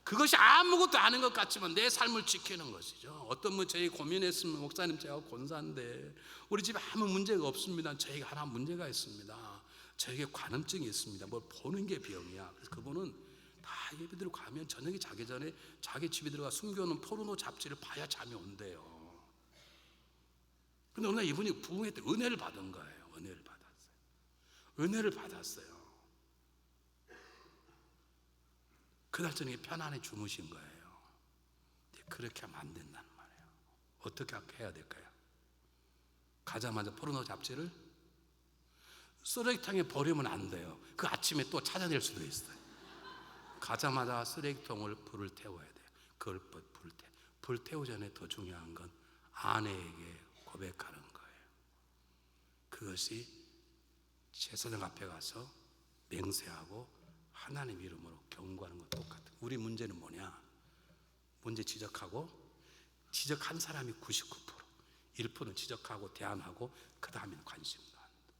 그것이 아무것도 아닌 것 같지만 내 삶을 지키는 것이죠. 어떤 분 저희 고민했으면, 목사님 제가 권사인데 우리 집에 아무 문제가 없습니다. 저희가 하나 문제가 있습니다. 저에게 관음증이 있습니다. 뭘 보는 게 병이야. 그래서 그분은 다 예배드리고 가면 저녁에 자기 전에 자기 집에 들어가 숨겨놓은 포르노 잡지를 봐야 잠이 온대요. 근데 어느 날 이분이 부흥회 때 은혜를 받은 거예요. 은혜를 받았어요. 그날 저녁에 편안히 주무신 거예요. 그렇게 하면 안 된다는 말이에요. 어떻게 해야 될까요? 가자마자 포르노 잡지를 쓰레기통에 버리면 안 돼요. 그 아침에 또 찾아낼 수도 있어요. 가자마자 쓰레기통을 불을 태워야 돼요. 그걸 불 태우기 전에 더 중요한 건 아내에게 고백하는 거예요. 그것이 제사장 앞에 가서 맹세하고 하나님 이름으로 경고하는 것 똑같아요. 우리 문제는 뭐냐? 문제 지적하고, 지적한 사람이 99%, 1%는 지적하고 대안하고 그 다음에는 관심도 안 돼.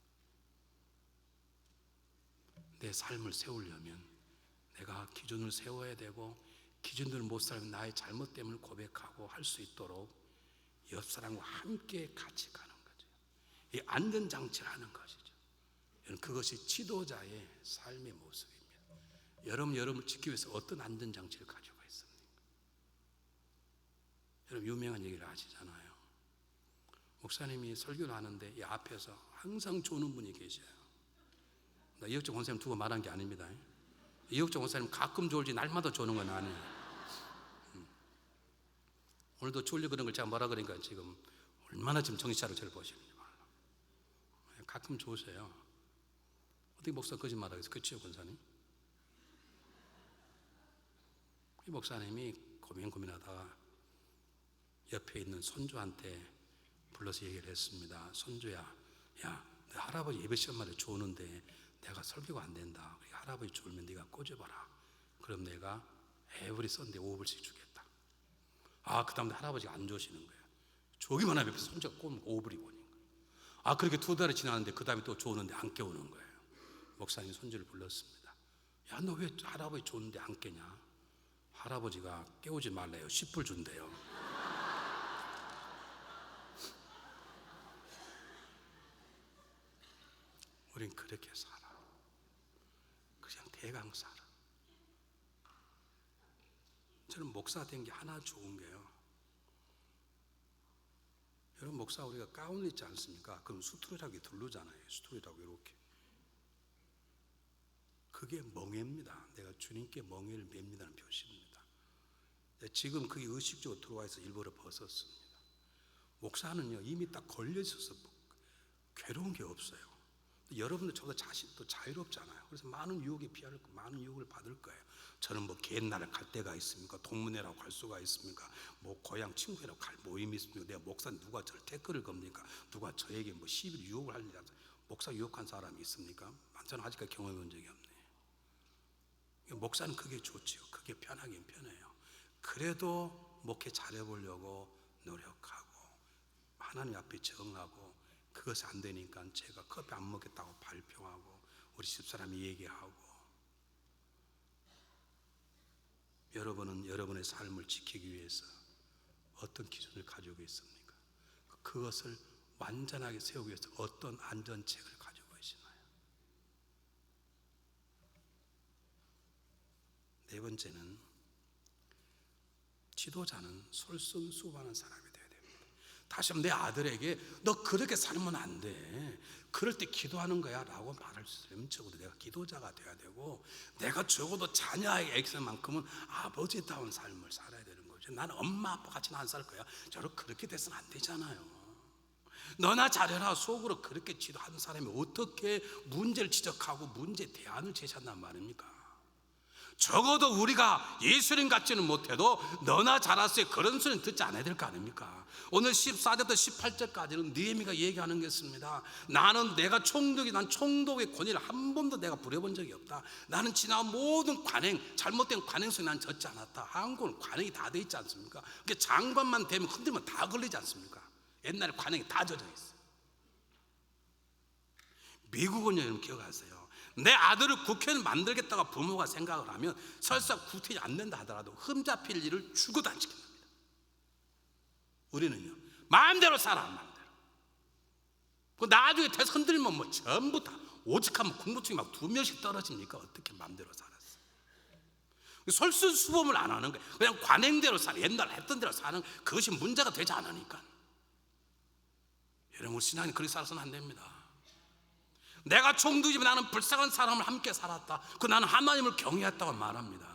내 삶을 세우려면 내가 기준을 세워야 되고, 기준들을 못 살면 나의 잘못 때문을 고백하고 할 수 있도록 옆 사람과 함께 같이 가는 거죠. 이 안전장치를 하는 것이죠. 그것이 지도자의 삶의 모습입니다. 여러분을 지키기 위해서 어떤 안전장치를 가지고 있습니까? 여러분 유명한 얘기를 아시잖아요. 목사님이 설교를 하는데 이 앞에서 항상 조는 분이 계셔요. 나 이혁정 권사님 두고 말한 게 아닙니다. 이혁정 권사님 가끔 졸지 날마다 조는 건 아니에요. 오늘도 졸려 그런 걸 제가 뭐라 그러니까 지금 얼마나 지금 정신 차려 저를 보시는지 몰라. 가끔 조세요. 어떻게 목사 거짓말하겠어요? 그치요 권사님? 이 목사님이 고민하다가 옆에 있는 손주한테 불러서 얘기를 했습니다. 손주야, 야, 내 할아버지 예배 시간마다 조는데 내가 설교가 안 된다. 할아버지 졸면 네가 꽂아봐라. 그럼 내가 에브리 썬데이 5불씩 주겠다. 그 다음에 할아버지가 안 조시는 거예요. 조기만 하면 옆에서 손주가 꼬면 5불이 오는 거예요. 그렇게 2달이 지나는데 그 다음에 또 조는데 안 깨우는 거예요. 목사님 손주를 불렀습니다. 야, 너 왜 할아버지 조는데 안 깨냐? 할아버지가 깨우지 말래요. 10불 준대요. 우린 그렇게 살아. 그냥 대강 살아. 저는 목사 된 게 하나 좋은 게요. 여러분 목사 우리가 가운 있지 않습니까? 그럼 수트라고 두르잖아요. 수트라고 이렇게. 그게 멍해입니다. 내가 주님께 멍해를 맵니다는 표시입니다. 지금 그게 의식적으로 들어와 있어 일부러 벗었습니다. 목사는요 이미 딱 걸려 있어서 괴로운 게 없어요. 여러분들 저보다 자신도 자유롭잖아요. 그래서 많은 유혹에 피할 거, 많은 유혹을 받을 거예요. 저는 뭐 옛날에 갈 데가 있습니까? 동문회라고 갈 수가 있습니까? 뭐 고향 친구회라고 갈 모임이 있습니까? 내가 목사 누가 저를 태클을 겁니까? 누가 저에게 뭐 시비를 유혹을 하는지 목사 유혹한 사람이 있습니까? 저는 아직까지 경험해 본 적이 없네요. 목사는 그게 좋지요. 그게 편하긴 편해요. 그래도 목회 잘해보려고 노력하고 하나님 앞에 정하고 그것이 안 되니까 제가 커피 안 먹겠다고 발표하고 우리 집사람이 얘기하고. 여러분은 여러분의 삶을 지키기 위해서 어떤 기준을 가지고 있습니까? 그것을 완전하게 세우기 위해서 어떤 안전책을 가지고 계시나요? 네 번째는 지도자는 솔선수범하는 사람이 돼야 됩니다. 다시 한번 내 아들에게 너 그렇게 살면 안 돼, 그럴 때 기도하는 거야 라고 말할 수 있으면 적어도 내가 기도자가 돼야 되고, 내가 적어도 자녀의 액션만큼은 아버지다운 삶을 살아야 되는 거죠. 나는 엄마 아빠 같이는 안 살 거야. 저를 그렇게 돼서는 안 되잖아요. 너나 잘해라 속으로 그렇게 지도하는 사람이 어떻게 문제를 지적하고 문제 대안을 제시한단 말입니까? 적어도 우리가 예수님 같지는 못해도 너나 잘하세요 그런 소리는 듣지 않아야 될 거 아닙니까? 오늘 14절부터 18절까지는 느헤미야가 얘기하는 게 있습니다. 나는 내가 난 총독의 권위를 한 번도 내가 부려본 적이 없다. 나는 지나온 모든 관행, 잘못된 관행성에 난 젖지 않았다. 한국은 관행이 다 돼 있지 않습니까? 그게 장관만 되면 흔들면 다 걸리지 않습니까? 옛날에 관행이 다 젖어 있어요. 미국은요, 여러분 기억하세요. 내 아들을 국회의원 만들겠다고 부모가 생각을 하면 설사 국회의원이 안 된다 하더라도 흠잡힐 일을 죽어도 안 지킵니다. 우리는요 마음대로 살아. 마음대로. 나중에 돼서 흔들면 뭐 전부 다 오직하면 궁금증이 막 2명씩 떨어집니까? 어떻게 마음대로 살았어? 솔선수범을 안 하는 거예요. 그냥 관행대로 살아. 옛날 했던 대로 사는 그것이 문제가 되지 않으니까. 여러분 신앙이 그렇게 살아서는 안 됩니다. 내가 총독이지만 나는 불쌍한 사람을 함께 살았다. 나는 하나님을 경외했다고 말합니다.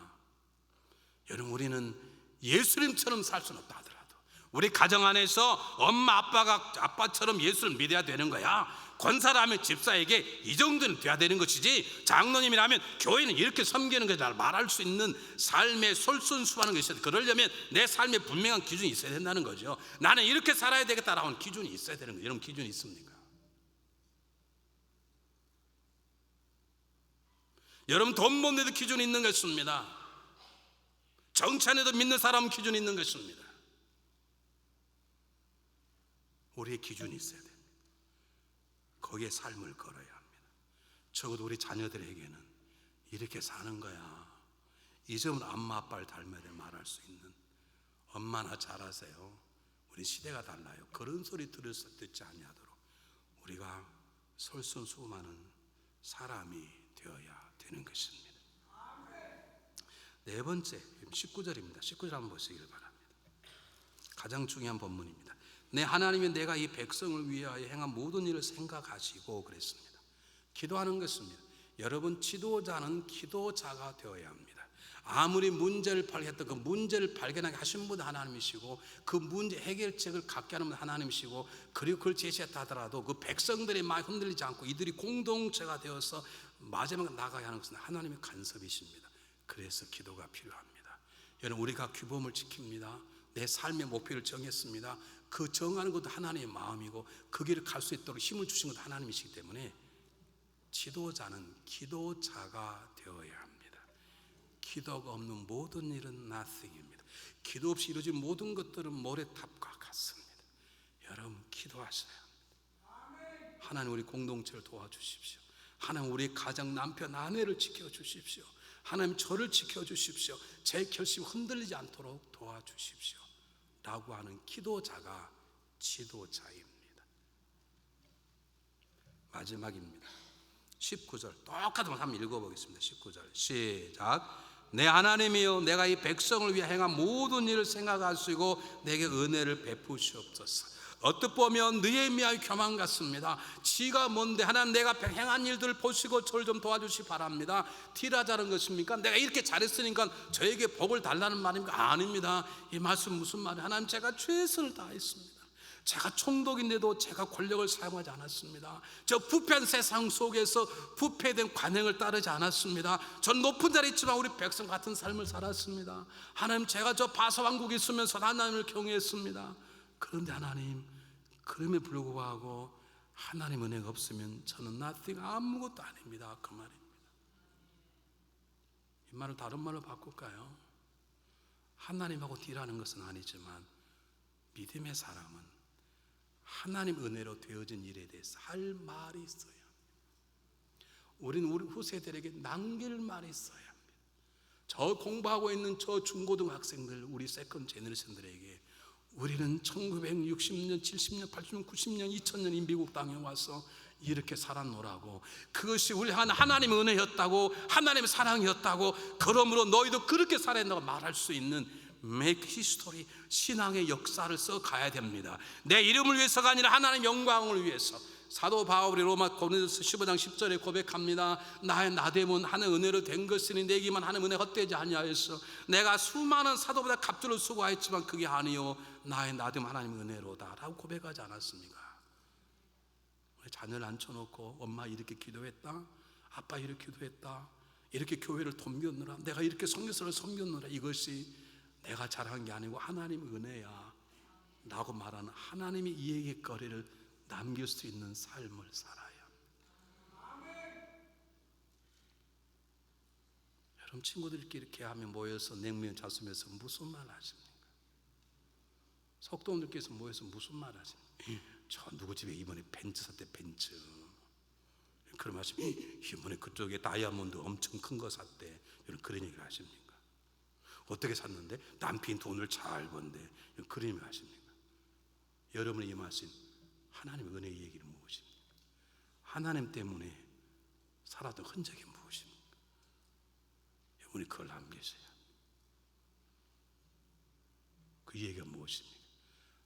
여러분 우리는 예수님처럼 살 수는 없다 하더라도 우리 가정 안에서 엄마 아빠처럼 예수를 믿어야 되는 거야. 권사라면 집사에게 이 정도는 돼야 되는 것이지, 장로님이라면 교회는 이렇게 섬기는 거다 말할 수 있는 삶의 솔선수범하는 것이 있어야 돼. 그러려면 내 삶에 분명한 기준이 있어야 된다는 거죠. 나는 이렇게 살아야 되겠다라는 기준이 있어야 되는 거예요. 여러분 기준이 있습니까? 여러분 돈 못 내도 기준이 있는 것입니다. 정치안에도 믿는 사람은 기준이 있는 것입니다. 우리의 기준이 있어야 됩니다. 거기에 삶을 걸어야 합니다. 적어도 우리 자녀들에게는 이렇게 사는 거야, 이 점은 엄마 아빠를 닮아야 돼 말할 수 있는, 엄마나 잘하세요, 우리 시대가 달라요, 그런 소리 듣지 아니하도록 우리가 솔선수범하는 사람이 되어야 되는 것입니다. 네 번째 19절입니다. 19절 한번 보시길 바랍니다. 가장 중요한 본문입니다. 내 하나님이 내가 이 백성을 위하여 행한 모든 일을 생각하시고 그랬습니다. 기도하는 것입니다. 여러분 지도자는 기도자가 되어야 합니다. 아무리 문제를 발견했던 그 문제를 발견하게 하신 분은 하나님이시고 그 문제 해결책을 갖게 하는 분은 하나님이시고, 그리고 그걸 제시했다 하더라도 그 백성들의 마음이 흔들리지 않고 이들이 공동체가 되어서 마지막에 나가야 하는 것은 하나님의 간섭이십니다. 그래서 기도가 필요합니다. 여러분 우리가 규범을 지킵니다. 내 삶의 목표를 정했습니다. 그 정하는 것도 하나님의 마음이고 그 길을 갈 수 있도록 힘을 주신 것도 하나님이시기 때문에 지도자는 기도자가 되어야 합니다. 기도가 없는 모든 일은 nothing입니다. 기도 없이 이루어진 모든 것들은 모래탑과 같습니다. 여러분 기도하셔야 합니다. 하나님 우리 공동체를 도와주십시오. 하나님 우리 가정 남편 아내를 지켜주십시오. 하나님 저를 지켜주십시오. 제 결심이 흔들리지 않도록 도와주십시오 라고 하는 기도자가 지도자입니다. 마지막입니다. 19절 똑같은 거 한번 읽어보겠습니다. 19절 시작. 내 하나님이여 내가 이 백성을 위해 행한 모든 일을 생각하시고 내게 은혜를 베푸시옵소서. 어떻게 보면 느헤미야의 교만 같습니다. 지가 뭔데 하나님 내가 행한 일들을 보시고 저를 좀 도와주시 바랍니다. 티라자는 것입니까? 내가 이렇게 잘했으니까 저에게 복을 달라는 말입니까? 아닙니다. 이 말씀 무슨 말이에요? 하나님 제가 최선을 다했습니다. 제가 총독인데도 제가 권력을 사용하지 않았습니다. 저 부패한 세상 속에서 부패된 관행을 따르지 않았습니다. 전 높은 자리에 있지만 우리 백성 같은 삶을 살았습니다. 하나님, 제가 저 바사왕국에 있으면서 하나님을 경외했습니다. 그런데 하나님, 그럼에 불구하고 하나님 은혜가 없으면 저는 nothing, 아무것도 아닙니다. 그 말입니다. 이 말을 다른 말로 바꿀까요? 하나님하고 딜하는 것은 아니지만 믿음의 사람은 하나님 은혜로 되어진 일에 대해서 할 말이 있어야 합니다. 우리는 우리 후세들에게 남길 말이 있어야 합니다. 저 공부하고 있는 저 중고등학생들, 우리 세컨 제너레이션들에게 우리는 1960년, 70년, 80년, 90년, 2000년 이 미국 땅에 와서 이렇게 살았노라고, 그것이 우리 하나님의 은혜였다고, 하나님의 사랑이었다고, 그러므로 너희도 그렇게 살아야 한다고 말할 수 있는 make history, 신앙의 역사를 써 가야 됩니다. 내 이름을 위해서가 아니라 하나님의 영광을 위해서. 사도 바울이 로마 고린도서 15장 10절에 고백합니다. 나의 나됨은 하나님의 은혜로 된 것이니 내게만 하나님의 은혜가 헛되지 아니하였어. 내가 수많은 사도보다 갑절을 수고하였지만 그게 아니요 나의 나됨은 하나님의 은혜로다 라고 고백하지 않았습니까? 자녀를 앉혀놓고 엄마 이렇게 기도했다, 아빠 이렇게 기도했다, 이렇게 교회를 돕겼느라, 내가 이렇게 선교사를 섬겼느라, 이것이 내가 잘한 게 아니고 하나님의 은혜야 라고 말하는 하나님의 이야기거리를 남길 수 있는 삶을 살아야 합니다. 여러분, 친구들끼리 이렇게 하면 모여서 냉면 잡수면서 무슨 말 하십니까? 속도원들께서 모여서 무슨 말 하십니까? 저 누구 집에 이번에 벤츠 샀대, 벤츠. 그럼 하시면 이번에 그쪽에 다이아몬드 엄청 큰 거 샀대, 그런 얘기를 하십니까? 어떻게 샀는데? 남편이 돈을 잘 번대, 그런 얘기를 하십니까? 여러분이 임하신 하나님의 은혜의 얘기는 무엇입니까? 하나님 때문에 살았던 흔적이 무엇입니까? 여러분이 그걸 남기셔야 합니다. 그 얘기가 무엇입니까?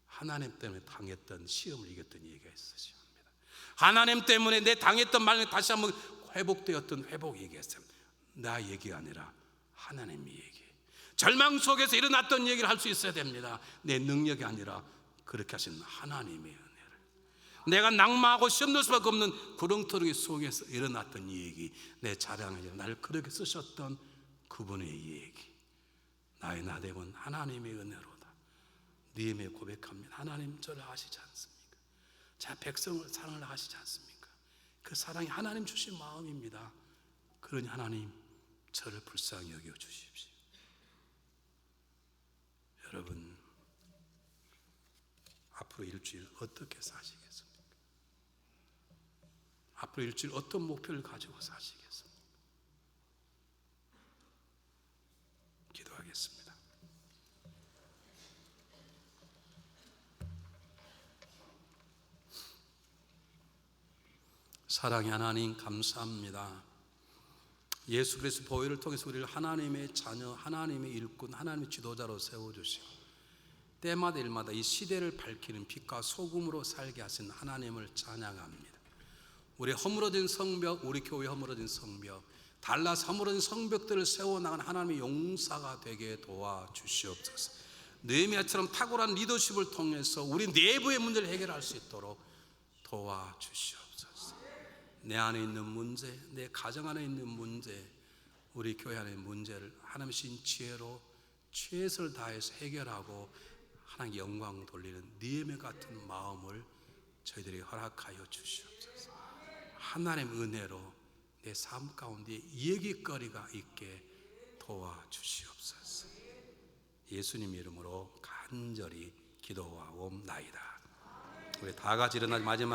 하나님 때문에 당했던 시험을 이겼던 얘기가 있으셔야 합니다. 하나님 때문에 내 당했던 말을 다시 한번 회복되었던 회복 얘기했어요. 나 얘기가 아니라 하나님 얘기. 절망 속에서 일어났던 얘기를 할 수 있어야 됩니다. 내 능력이 아니라 그렇게 하신 하나님의 은혜를. 내가 낙마하고 시험 넣을 수밖에 없는 구렁텅이 속에서 일어났던 얘기, 내 자랑이 아니라 나를 그렇게 쓰셨던 그분의 얘기. 나의 나됨은 하나님의 은혜로다. 느헤미야 고백합니다. 하나님 저를 아시지 않습니까? 자, 백성을 사랑을 아시지 않습니까? 그 사랑이 하나님 주신 마음입니다. 그러니 하나님 저를 불쌍히 여겨 주십시오. 여러분, 앞으로 일주일 어떻게 사시겠습니까? 앞으로 일주일 어떤 목표를 가지고 사시겠습니까? 기도하겠습니다. 사랑의 하나님, 감사합니다. 예수 그리스도 보혈을 통해서 우리를 하나님의 자녀, 하나님의 일꾼, 하나님의 지도자로 세워주시고 때마다 일마다 이 시대를 밝히는 빛과 소금으로 살게 하신 하나님을 찬양합니다. 우리 허물어진 성벽, 우리 교회 허물어진 성벽, 달라서 허물어진 성벽들을 세워나가는 하나님의 용사가 되게 도와주시옵소서. 느헤미야처럼 탁월한 리더십을 통해서 우리 내부의 문제를 해결할 수 있도록 도와주시옵소서. 내 안에 있는 문제, 내 가정 안에 있는 문제, 우리 교회 안에 있는 문제를 하나님의 신 지혜로 최선을 다해서 해결하고 하나님 영광 돌리는 느헤미야 같은 마음을 저희들이 허락하여 주시옵소서. 하나님 은혜로 내 삶 가운데 얘기거리가 있게 도와주시옵소서. 예수님 이름으로 간절히 기도하옵나이다. 우리 다 같이 일어나서 마지막